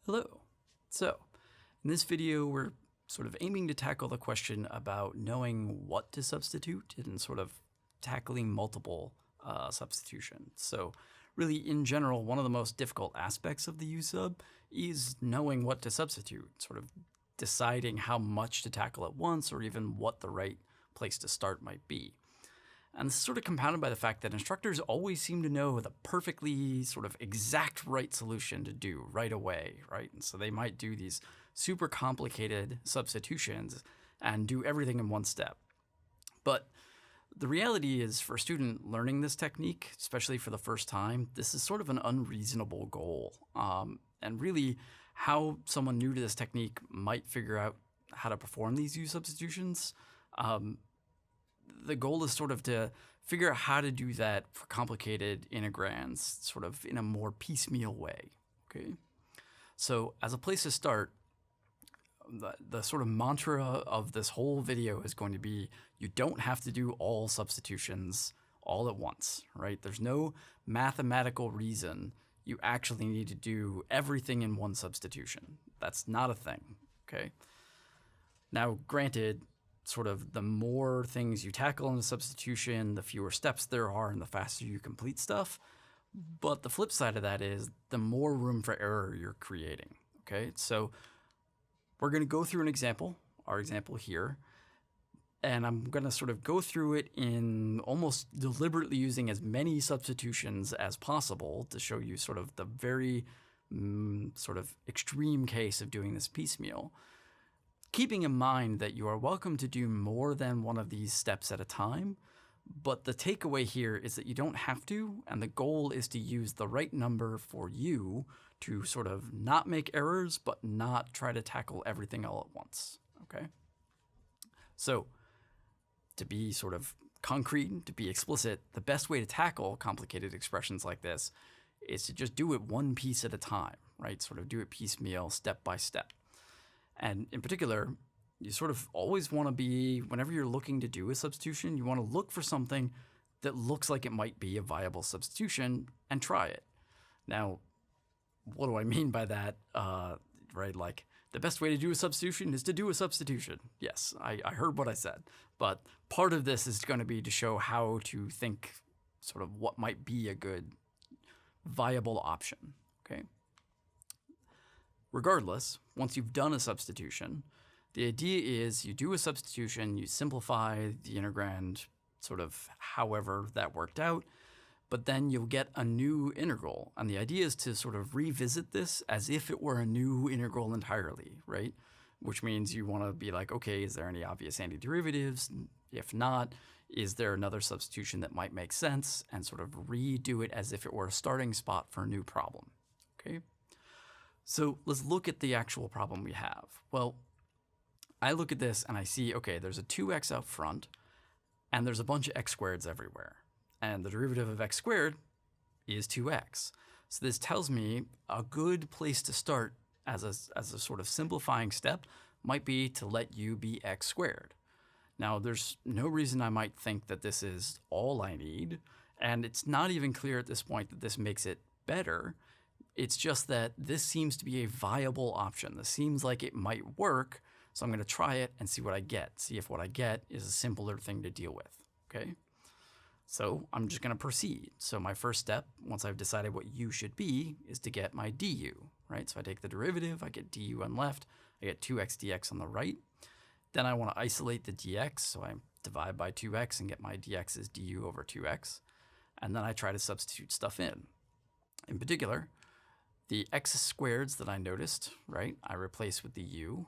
Hello. So, in this video, we're sort of aiming to tackle the question about knowing what to substitute and sort of tackling multiple substitutions. So, really, in general, one of the most difficult aspects of the U-sub is knowing what to substitute, sort of deciding how much to tackle at once or even what the right place to start might be. And this is sort of compounded by the fact that instructors always seem to know the perfectly sort of exact right solution to do right away, right? And so they might do these super complicated substitutions and do everything in one step. But the reality is, for a student learning this technique, especially for the first time, this is sort of an unreasonable goal. And really, how someone new to this technique might figure out how to perform these U-substitutions, the goal is sort of to figure out how to do that for complicated integrands sort of in a more piecemeal way, okay? So as a place to start, the sort of mantra of this whole video is going to be, you don't have to do all substitutions all at once, right? There's no mathematical reason you actually need to do everything in one substitution. That's not a thing, okay? Now, granted, sort of the more things you tackle in a substitution, the fewer steps there are and the faster you complete stuff. But the flip side of that is the more room for error you're creating, okay? So we're going to go through an example, our example here, and I'm going to sort of go through it in almost deliberately using as many substitutions as possible to show you sort of the very sort of extreme case of doing this piecemeal. Keeping in mind that you are welcome to do more than one of these steps at a time, but the takeaway here is that you don't have to, and the goal is to use the right number for you to sort of not make errors, but not try to tackle everything all at once, okay? So to be sort of concrete, to be explicit, the best way to tackle complicated expressions like this is to just do it one piece at a time, right? Sort of do it piecemeal, step by step. And in particular, you sort of always want to be, whenever you're looking to do a substitution, you want to look for something that looks like it might be a viable substitution and try it. Now, what do I mean by that? Right, like the best way to do a substitution is to do a substitution. Yes, I heard what I said. But part of this is going to be to show how to think sort of what might be a good viable option, okay? Regardless, once you've done a substitution, the idea is you do a substitution, you simplify the integrand sort of however that worked out, but then you'll get a new integral. And the idea is to sort of revisit this as if it were a new integral entirely, right? Which means you want to be like, okay, is there any obvious antiderivatives? If not, is there another substitution that might make sense? And sort of redo it as if it were a starting spot for a new problem, okay? So let's look at the actual problem we have. Well, I look at this and I see, okay, there's a 2x out front and there's a bunch of x squareds everywhere. And the derivative of x squared is 2x. So this tells me a good place to start as a sort of simplifying step might be to let u be x squared. Now, there's no reason I might think that this is all I need. And it's not even clear at this point that this makes it better. It's just that this seems to be a viable option. This seems like it might work, so I'm going to try it and see what I get. See if what I get is a simpler thing to deal with, okay? So I'm just going to proceed. So my first step, once I've decided what u should be, is to get my du, right? So I take the derivative, I get du on left, I get 2x dx on the right. Then I want to isolate the dx, so I divide by 2x and get my dx is du over 2x. And then I try to substitute stuff in. In particular, the x squareds that I noticed, right, I replace with the u.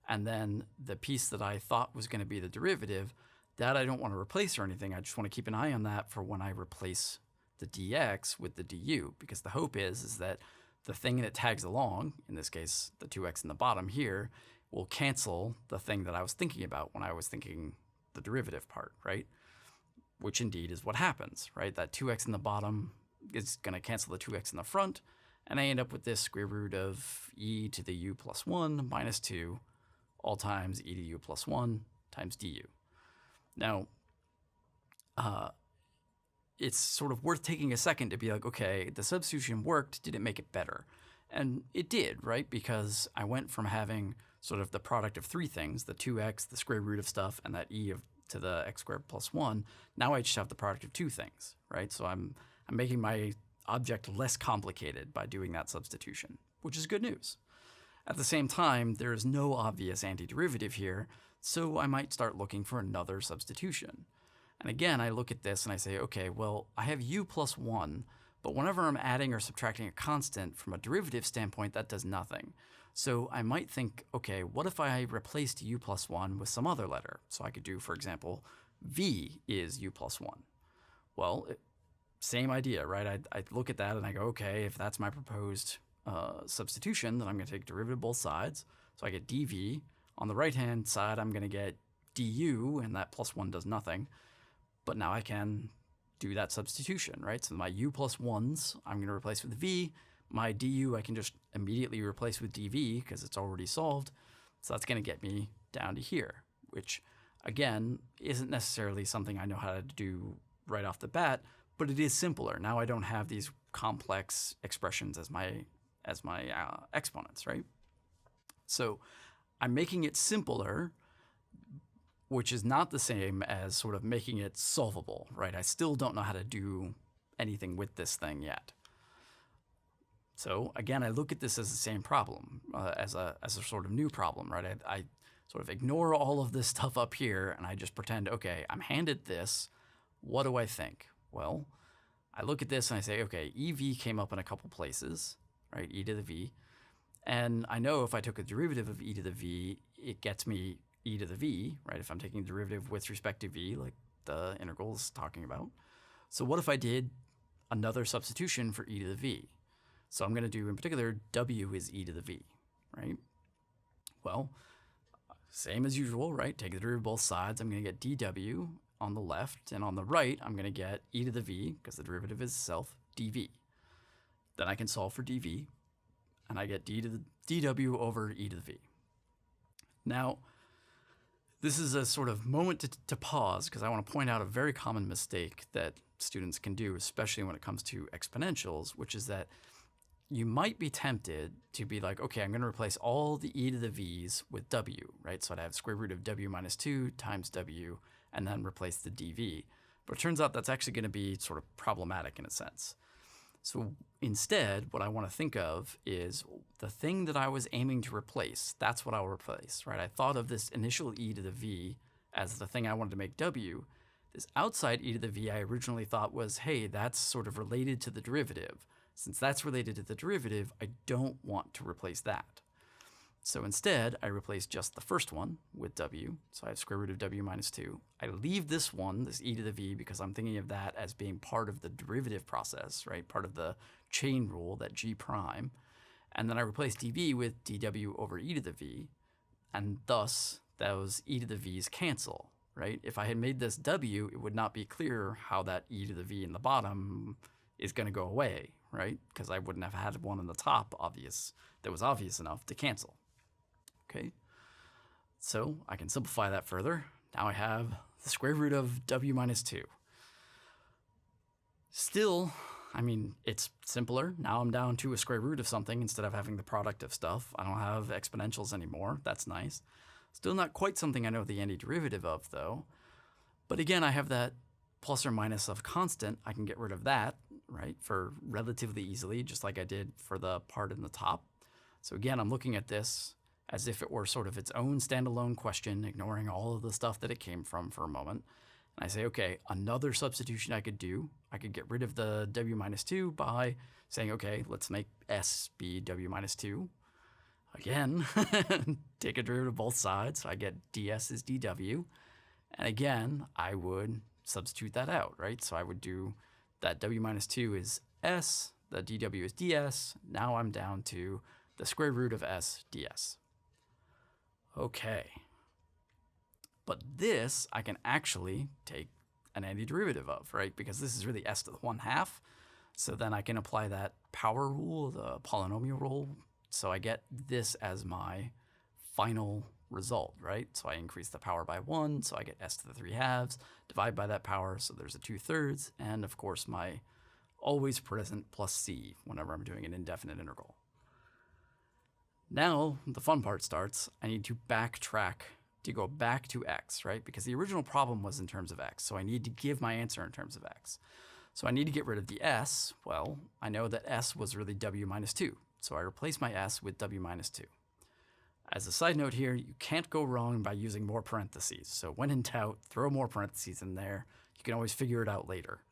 And then the piece that I thought was going to be the derivative, that I don't want to replace or anything. I just want to keep an eye on that for when I replace the dx with the du, because the hope is that the thing that tags along, in this case, the 2x in the bottom here, will cancel the thing that I was thinking about when I was thinking the derivative part, right? Which indeed is what happens, right? That 2x in the bottom is going to cancel the 2x in the front, and I end up with this square root of e to the u plus 1 minus 2 all times e to u plus 1 times du. Now, it's sort of worth taking a second to be like, okay, the substitution worked. Did it make it better? And it did, right? Because I went from having sort of the product of three things, the 2x, the square root of stuff, and that e to the x squared plus 1. Now I just have the product of two things, right? So I'm making my object less complicated by doing that substitution, which is good news. At the same time, there is no obvious antiderivative here, so I might start looking for another substitution. And again, I look at this and I say, okay, well, I have u plus 1, but whenever I'm adding or subtracting a constant from a derivative standpoint, that does nothing. So I might think, okay, what if I replaced u plus 1 with some other letter? So I could do, for example, v is u plus 1. Well, same idea, right? I look at that and I go, okay, if that's my proposed substitution, then I'm going to take derivative both sides. So I get dv. On the right-hand side, I'm going to get du, and that plus 1 does nothing. But now I can do that substitution, right? So my u plus 1s, I'm going to replace with v. My du, I can just immediately replace with dv because it's already solved. So that's going to get me down to here, which, again, isn't necessarily something I know how to do right off the bat, but it is simpler. Now I don't have these complex expressions as my exponents, right? So I'm making it simpler, which is not the same as sort of making it solvable, right? I still don't know how to do anything with this thing yet. So again, I look at this as the same problem, as a sort of new problem, right? I sort of ignore all of this stuff up here, and I just pretend, okay, I'm handed this. What do I think? Well, I look at this and I say, okay, EV came up in a couple places, right? E to the V. And I know if I took a derivative of e to the v, it gets me e to the v, right? If I'm taking a derivative with respect to v, like the integral is talking about. So what if I did another substitution for e to the v? So I'm going to do, in particular, w is e to the v, right? Well, same as usual, right? Take the derivative of both sides. I'm going to get dw on the left, and on the right, I'm going to get e to the v, because the derivative is itself, dv. Then I can solve for dv, and I get dw over e to the v. Now, this is a sort of moment to pause, because I want to point out a very common mistake that students can do, especially when it comes to exponentials, which is that you might be tempted to be like, okay, I'm going to replace all the e to the v's with w, right? So I'd have square root of w minus 2 times w, and then replace the dv. But it turns out that's actually going to be sort of problematic in a sense. So instead, what I want to think of is the thing that I was aiming to replace. That's what I'll replace, right? I thought of this initial e to the v as the thing I wanted to make w. This outside e to the v I originally thought was, hey, that's sort of related to the derivative. Since that's related to the derivative, I don't want to replace that. So instead, I replace just the first one with w. So I have square root of w minus 2. I leave this one, this e to the v, because I'm thinking of that as being part of the derivative process, right? Part of the chain rule, that g prime. And then I replace dv with dw over e to the v. And thus, those e to the v's cancel, right? If I had made this w, it would not be clear how that e to the v in the bottom is going to go away, right? Because I wouldn't have had one in the top that was obvious enough to cancel. Okay, so I can simplify that further. Now I have the square root of w minus 2. Still, I mean, it's simpler. Now I'm down to a square root of something instead of having the product of stuff. I don't have exponentials anymore. That's nice. Still not quite something I know the antiderivative of, though. But again, I have that plus or minus of constant. I can get rid of that, right, for relatively easily, just like I did for the part in the top. So again, I'm looking at this as if it were sort of its own standalone question, ignoring all of the stuff that it came from for a moment. And I say, okay, another substitution I could do. I could get rid of the w minus 2 by saying, okay, let's make s be w minus 2. Again, take a derivative of both sides. So I get ds is dw. And again, I would substitute that out, right? So I would do that w minus 2 is s, the dw is ds. Now I'm down to the square root of s ds. Okay. But this I can actually take an antiderivative of, right? Because this is really s to the 1/2. So then I can apply that power rule, the polynomial rule. So I get this as my final result, right? So I increase the power by 1, so I get s to the 3/2, divide by that power, so there's a 2/3, and of course my always present plus c whenever I'm doing an indefinite integral. Now the fun part starts. I need to backtrack to go back to x, right? Because the original problem was in terms of x, so I need to give my answer in terms of x. So I need to get rid of the s. Well, I know that s was really w minus 2, so I replace my s with w minus 2. As a side note here, you can't go wrong by using more parentheses. So when in doubt, throw more parentheses in there. You can always figure it out later.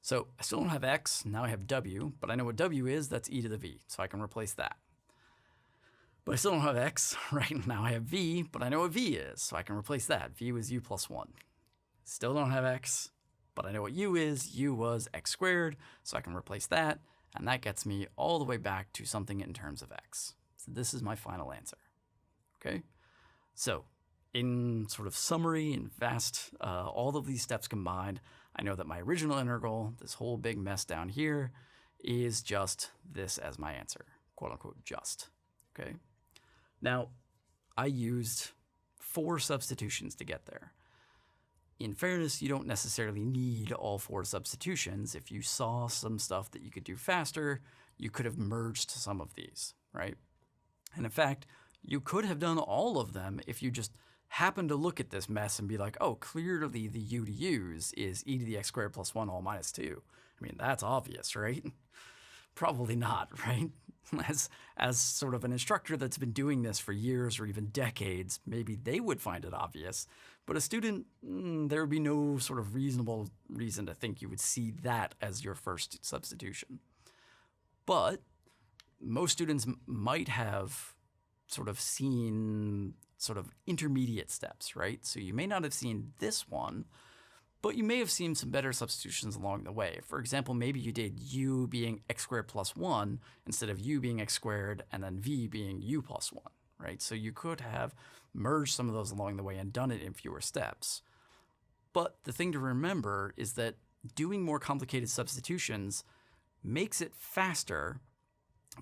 So I still don't have x, now I have w, but I know what w is, that's e to the v, so I can replace that. But I still don't have x, right? Now I have v, but I know what v is, so I can replace that. V was u plus 1. Still don't have x, but I know what u is. U was x squared, so I can replace that, and that gets me all the way back to something in terms of x. So this is my final answer, okay? So in sort of summary and vast, all of these steps combined, I know that my original integral, this whole big mess down here, is just this as my answer, quote unquote just, okay? Now, I used 4 substitutions to get there. In fairness, you don't necessarily need all 4 substitutions. If you saw some stuff that you could do faster, you could have merged some of these, right? And in fact, you could have done all of them if you just happened to look at this mess and be like, oh, clearly the u to use is e to the x squared plus 1 all minus 2. I mean, that's obvious, right? Probably not, right? As sort of an instructor that's been doing this for years or even decades, maybe they would find it obvious. But a student, there would be no sort of reasonable reason to think you would see that as your first substitution. But most students might have sort of seen sort of intermediate steps, right? So you may not have seen this one, but you may have seen some better substitutions along the way. For example, maybe you did u being x squared plus 1 instead of u being x squared and then v being u plus 1, right? So you could have merged some of those along the way and done it in fewer steps. But the thing to remember is that doing more complicated substitutions makes it faster,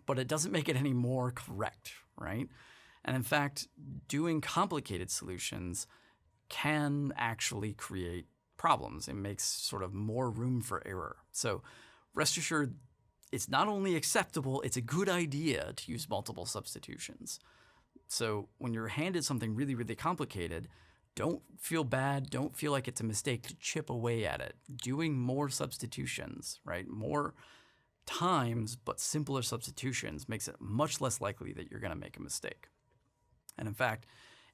but it doesn't make it any more correct, right? And in fact, doing complicated solutions can actually create problems. It makes sort of more room for error. So rest assured, it's not only acceptable, it's a good idea to use multiple substitutions. So when you're handed something really, really complicated, don't feel bad, don't feel like it's a mistake to chip away at it. Doing more substitutions, right? More times, but simpler substitutions makes it much less likely that you're going to make a mistake. And in fact,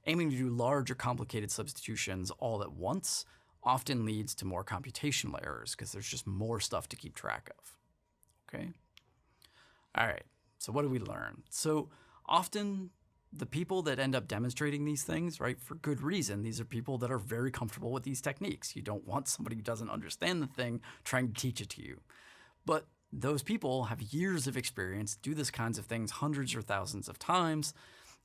aiming to do large or complicated substitutions all at once often leads to more computational errors because there's just more stuff to keep track of. Okay? All right, so what do we learn? So often the people that end up demonstrating these things, right, for good reason, these are people that are very comfortable with these techniques. You don't want somebody who doesn't understand the thing trying to teach it to you. But those people have years of experience, do these kinds of things hundreds or thousands of times,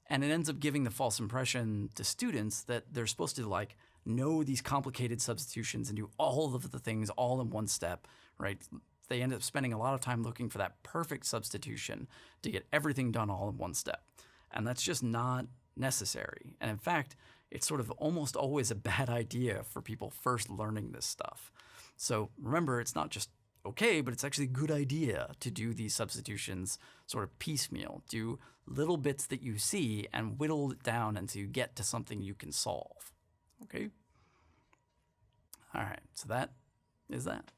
and it ends up giving the false impression to students that they're supposed to like know these complicated substitutions and do all of the things all in one step, right? They end up spending a lot of time looking for that perfect substitution to get everything done all in one step. And that's just not necessary. And in fact, it's sort of almost always a bad idea for people first learning this stuff. So remember, it's not just okay, but it's actually a good idea to do these substitutions sort of piecemeal. Do little bits that you see and whittle it down until you get to something you can solve. Okay? All right, so that is that.